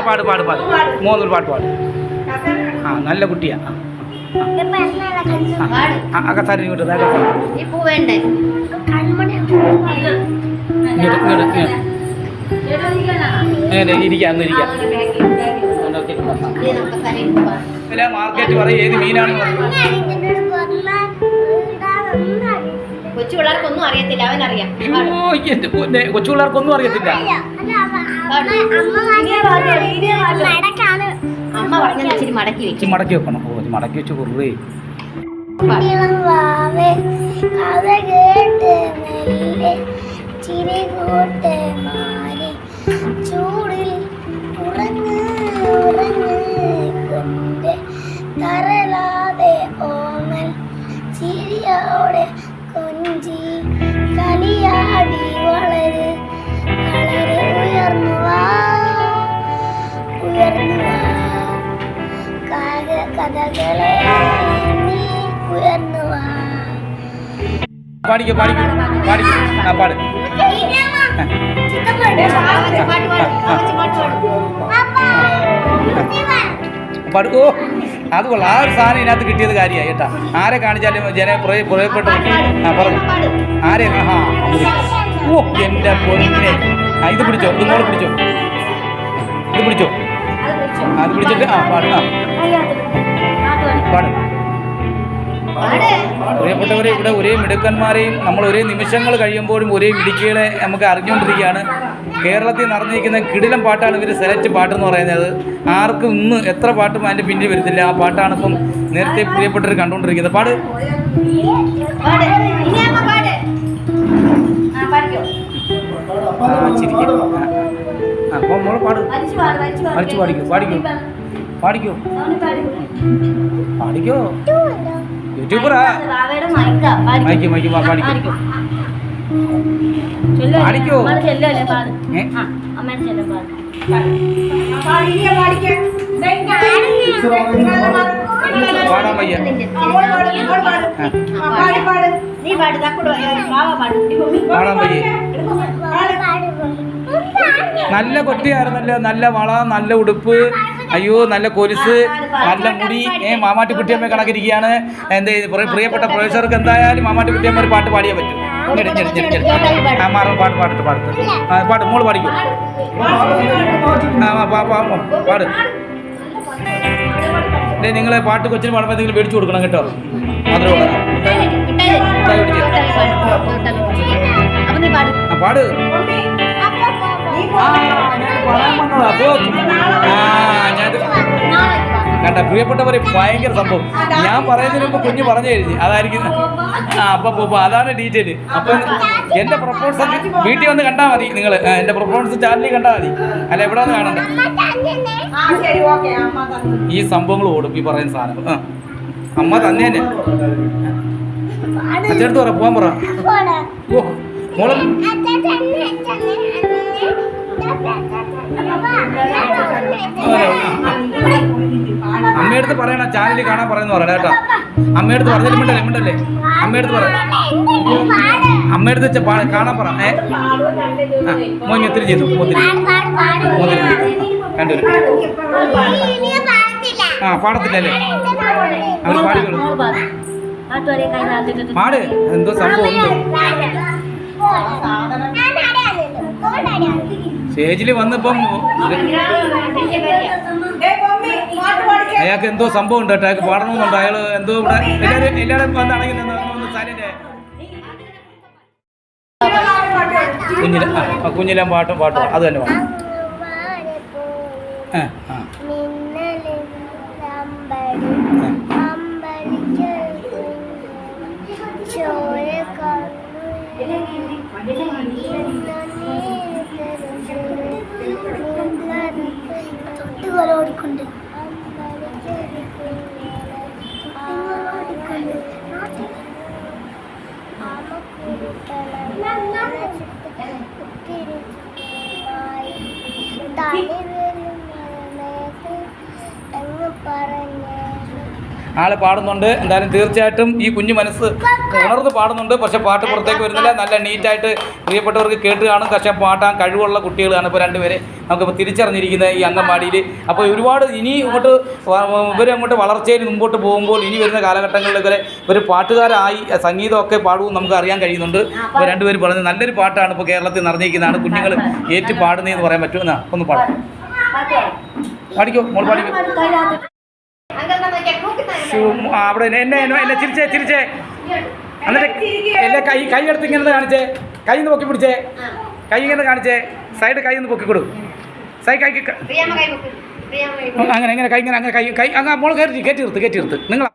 പാട് പാട് പാട് മൂന്നൊരു പാട്ട് പാട്. ആ നല്ല കുട്ടിയാ. അകത്താരി ഇങ്ങോട്ട് ഇരിക്കാം ഇരിക്കാം. മാർക്കറ്റ് പറയും ഏത് മീനാണ്. കൊച്ചു പിള്ളേർക്കൊന്നും അറിയത്തില്ല, അവനറിയാം. കൊച്ചു പിള്ളേർക്കൊന്നും അറിയത്തില്ല. അമ്മ പറഞ്ഞ ഇച്ചിരി മടക്കി വെക്കും. മടക്കി വെക്കണം. ഓ മടക്കി വെച്ച് കുറേ ചൂടിൽ തരലാതെ ഓങ്ങൽ ചിരിയോടെ കൊഞ്ചി കളിയാടി വളരെ വളരെ ഉയർന്നു വാ കഥകളെ നീ ഉയർന്നു വാ. പാടിക്കോ പാടിക്കോ പാടിക്കോ. ആ പാട്. പാടുക്കോ. അത് കൊള്ളാം. ആ ഒരു സാധനം ഇതിനകത്ത് കിട്ടിയത് കാര്യമായി കേട്ടാ. ആരെ കാണിച്ചാലും പുറപ്പെട്ടു. ആ പറഞ്ഞു ആരെ. ഓ എൻ്റെ പൊന്നെ. ഇത് പിടിച്ചോ, ഇങ്ങോട്ട് പിടിച്ചോ, ഇത് പിടിച്ചോ. അത് പിടിച്ചിട്ട് ആ പാട്. ആ പാട്. പ്രിയപ്പെട്ടവരെ, ഇവിടെ ഒരേ മിടുക്കന്മാരെയും നമ്മൾ ഒരേ നിമിഷങ്ങൾ കഴിയുമ്പോഴും ഒരേ മിടുക്കികളെ നമുക്ക് അറിഞ്ഞുകൊണ്ടിരിക്കുകയാണ്. കേരളത്തിൽ നടന്നിരിക്കുന്ന കിടിലം പാട്ടാണ് ഇവർ സെലക്ട് പാട്ടെന്ന് പറയുന്നത്. ആർക്കും ഇന്ന് എത്ര പാട്ടും അതിൻ്റെ പിന്നിൽ വരുന്നില്ല. ആ പാട്ടാണ് ഇപ്പം നേരത്തെ പ്രിയപ്പെട്ടവർ കണ്ടുകൊണ്ടിരിക്കുന്നത്. പാട്. ചിരിക്കും. അപ്പം നമ്മൾ പാട്. വലിച്ചു പാടിക്കോ പാടിക്കോ പാടിക്കോ പാടിക്കോ. യൂട്യൂബറാ. മൈക്ക് മൈക്ക് പാടിക്കോ പാടിക്കോ. പാടാൻ വയ്യ. പാടാൻ വയ്യ. നല്ല കൊട്ടിയായിരുന്നല്ലോ. നല്ല വള, നല്ല ഉടുപ്പ്, അയ്യോ നല്ല കൊലുസ്, നല്ല മുടി. മാമാട്ടി കുട്ടിയമ്മ കണക്കിരിക്കുകയാണ്. എന്താ പ്രിയപ്പെട്ട പ്രൊഫസർക്ക് എന്തായാലും മാമാട്ടി കുട്ടിയമ്മ ഒരു പാട്ട് പാടിയേ പറ്റും. മാറും പാട്ട് പാടിട്ട് പാടും. പാട്ട് മോള് പാടിക്കും. പാട്. നിങ്ങൾ പാട്ട് കൊച്ചിന് പാടുമ്പോൾ എന്തെങ്കിലും മേടിച്ചു കൊടുക്കണം കേട്ടോ. മാത്രമേ പാട്. കണ്ട പ്രിയപ്പെട്ടവരെ, ഭയങ്കര സംഭവം. ഞാൻ പറയുന്നതിന് മുമ്പ് കുഞ്ഞ് പറഞ്ഞു കഴിഞ്ഞു. അതായിരിക്കും. അപ്പം അതാണ് ഡീറ്റെയിൽ. അപ്പം എൻ്റെ പ്രൊപ്പോസൽ വീട്ടിൽ വന്ന് കണ്ടാൽ മതി. നിങ്ങൾ എൻ്റെ പ്രൊപ്പോസൽ ചാനലിൽ കണ്ടാൽ മതി. അല്ല എവിടെ വന്ന് കാണണ്ട. ഈ സംഭവങ്ങൾ ഓടും ഈ പറയുന്ന സാധനങ്ങൾ. അമ്മ തന്നെ തന്നെ അച്ഛനടുത്ത് പറ, പോകാൻ പറ. ഓ മോളും അമ്മയടുത്ത് പറയണം. ചാനലിൽ കാണാൻ പറയുന്ന പറയണ കേട്ടോ. അമ്മയടുത്ത് പറഞ്ഞാലും മിണ്ടല്ലേ. അമ്മയടുത്ത് പറ. അമ്മയടുത്ത് വെച്ച കാണാൻ പറ. മോങ്ങി ഒത്തിരി ചെയ്തു. ഒത്തിരി കണ്ടു. ആ പാടത്തില്ലല്ലേ. അവർ പാടിക്കോളൂ. പാട്. എന്തോ സംഭവം ഉണ്ട്. സ്റ്റേജിൽ വന്നിപ്പം അയാൾക്ക് എന്തോ സംഭവം ഉണ്ട് കേട്ടോ. അയാൾക്ക് പാടണമെന്നുണ്ട്. അയാൾ എന്തോ ഇവിടെ എല്ലാവരും വന്നാണെങ്കിൽ കുഞ്ഞിലും പാട്ടും അത് തന്നെ പാടും. തൊട്ടുകളോടിക്കൊണ്ട് ആള് പാടുന്നുണ്ട്. എന്തായാലും തീർച്ചയായിട്ടും ഈ കുഞ്ഞു മനസ്സ് ഉണർന്ന് പാടുന്നുണ്ട്. പക്ഷേ പാട്ട് പുറത്തേക്ക് വരുന്നില്ല. നല്ല നീറ്റായിട്ട് പ്രിയപ്പെട്ടവർക്ക് കേട്ട് കാണും. പക്ഷേ പാട്ടാൻ കഴിവുള്ള കുട്ടികളാണ് ഇപ്പോൾ രണ്ടുപേരെ നമുക്കിപ്പോൾ തിരിച്ചറിഞ്ഞിരിക്കുന്നത് ഈ അംഗൻവാടിയിൽ. അപ്പോൾ ഒരുപാട് ഇനി ഇങ്ങോട്ട് ഇവരങ്ങോട്ട് വളർച്ചയിൽ മുമ്പോട്ട് പോകുമ്പോൾ ഇനി വരുന്ന കാലഘട്ടങ്ങളിലൊക്കെ ഇവർ പാട്ടുകാരായി സംഗീതമൊക്കെ പാടുമെന്ന് നമുക്ക് അറിയാൻ കഴിയുന്നുണ്ട്. അപ്പോൾ രണ്ടുപേരും പറഞ്ഞത് നല്ലൊരു പാട്ടാണ് ഇപ്പോൾ കേരളത്തിൽ നിറഞ്ഞിരിക്കുന്നതാണ്. കുഞ്ഞുങ്ങൾ ഏറ്റു പാടുന്നതെന്ന് പറയാൻ പറ്റുമെന്നാ ഒന്ന് പാടും. പാടിക്കോ മോൾ പാടിക്കോ. അവിടെ എന്നെ ചിരിച്ചേ എന്നിട്ട് എല്ലാ കൈ എടുത്ത് ഇങ്ങനെ കാണിച്ചേ. കൈ ഒന്ന് പൊക്കി പിടിച്ചേ. കൈ ഇങ്ങനെ കാണിച്ചേ. സൈഡ് കൈ ഒന്ന് പൊക്കി കൊടു. സൈഡ് കൈ അങ്ങനെ കൈ ഇങ്ങനെ അങ്ങനെ കൈ അങ്ങനെ മോൾ കയറ്റി നിർത്ത് നിങ്ങൾ